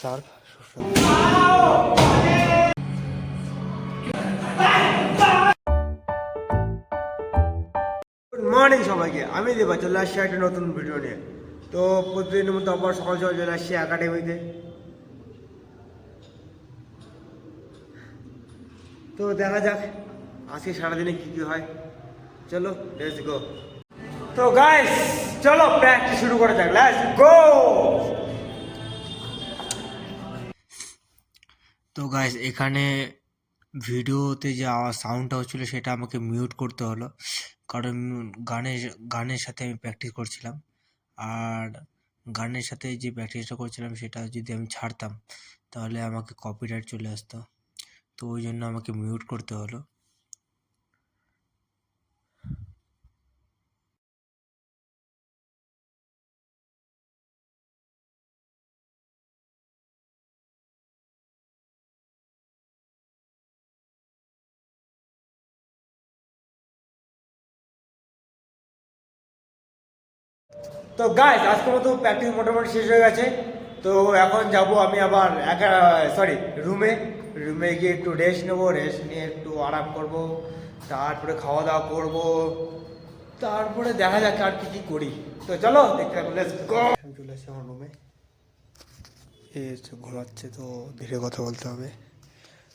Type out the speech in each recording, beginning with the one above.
Surf good morning সবাইকে। আমি দেবা চলে আসছি একটা নতুন ভিডিও নিয়ে। তো প্রতিদিনের মতো আবার সকাল সকাল চলে আসছি একাডেমিতে। তো দেখা যাক আজকে সারাদিনে কী কী হয়। চলো লেটস গো। তো গাইস চলো প্র্যাকটিস শুরু করা যাক, লেটস গো। তো গাইস এখানে ভিডিওতে যে আওয়াজ সাউন্ডটা হচ্ছিলো সেটা আমাকে মিউট করতে হলো, কারণ গানের সাথে আমি প্র্যাকটিস করছিলাম। আর গানের সাথে যে প্র্যাকটিসটা করছিলাম সেটা যদি আমি ছাড়তাম তাহলে আমাকে কপিরাইট চলে আসতো, তো ওই জন্য আমাকে মিউট করতে হলো। তো গাইস আজকের মতো প্র্যাকটিস মোটামুটি শেষ হয়ে গেছে। তো এখন যাব আমি আবার রুমে গিয়ে একটু রেস্ট নেবো, রেস্ট নিয়ে একটু আরাম করব, তারপরে খাওয়া দাওয়া করব, তারপরে দেখা যাক আর কি করি। তো চলো দেখতে থাকো, লেটস গো। আমি চলে এসেছি আমার রুমে, এই ঘুমাচ্ছে, তো ধীরে কথা বলতে হবে।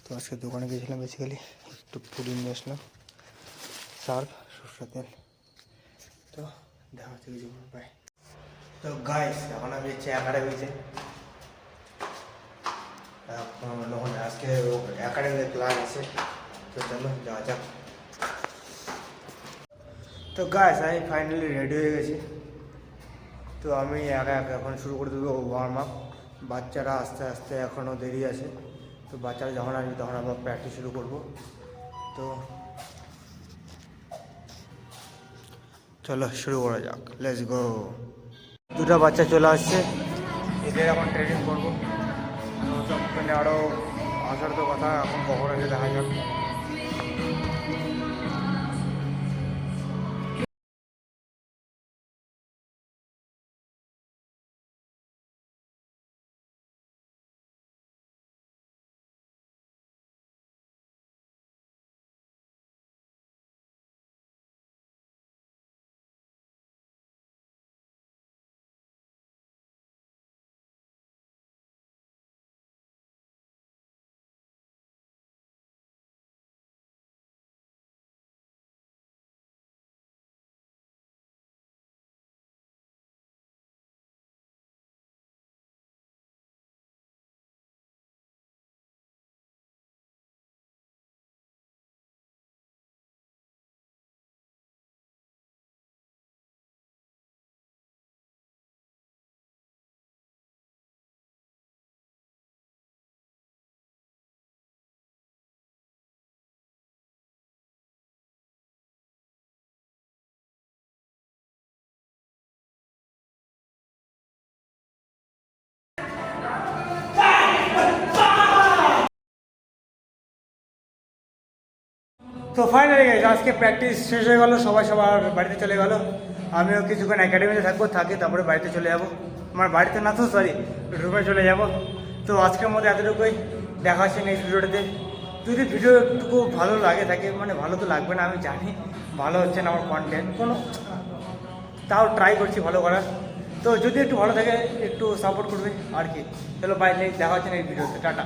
তো আজকে দোকানে গিয়েছিলাম, বেসিক্যালি একটু পুডিং নিয়ে আসলাম, সার্ফ সরষের তেল। তো দেখা হচ্ছে কিছু পাই। তো গাইস এখন আমি হচ্ছে একাডেমিতে। আজকে একাডেমিতে ক্লাস আছে, তো চলো যাওয়া যাক। তো গাইস আমি ফাইনালি রেডি হয়ে গেছি। তো আমি একা এখন শুরু করে দেবো ওয়ার্ম আপ। বাচ্চারা আস্তে আস্তে এখনও দেরি আছে, তো বাচ্চারা যখন আসবে তখন আবার প্র্যাকটিস শুরু করবো। তো চলো শুরু করা যাক, লেটস গো। দুটো বাচ্চা চলে আসছে, এদের এখন ট্রেনিং করবো। ততক্ষণে আরও আসার তো কথা, এখন কখন এসে দেখা যাক। তো ফাইনালি আজকে প্র্যাকটিস শেষ হয়ে গেলো, সবাই সবার বাড়িতে চলে গেলো। আমিও কিছুক্ষণ একাডেমিতে থাকি, তারপরে বাড়িতে চলে যাব। আমার বাড়িতে না, তো সরি রুমে চলে যাব। তো আজকের মধ্যে এতটুকুই, দেখা হচ্ছে নেক্সট ভিডিওটাতে। যদি ভিডিওটুকু ভালো লাগে থাকে, মানে ভালো তো লাগবে না আমি জানি, ভালো হচ্ছে না আমার কন্টেন্ট কোনো, তাও ট্রাই করছি ভালো করার। তো যদি একটু ভালো থাকে একটু সাপোর্ট করবে আর কি। চলো বাই, দেখা হচ্ছে নেক্সট ভিডিওতে, টাটা।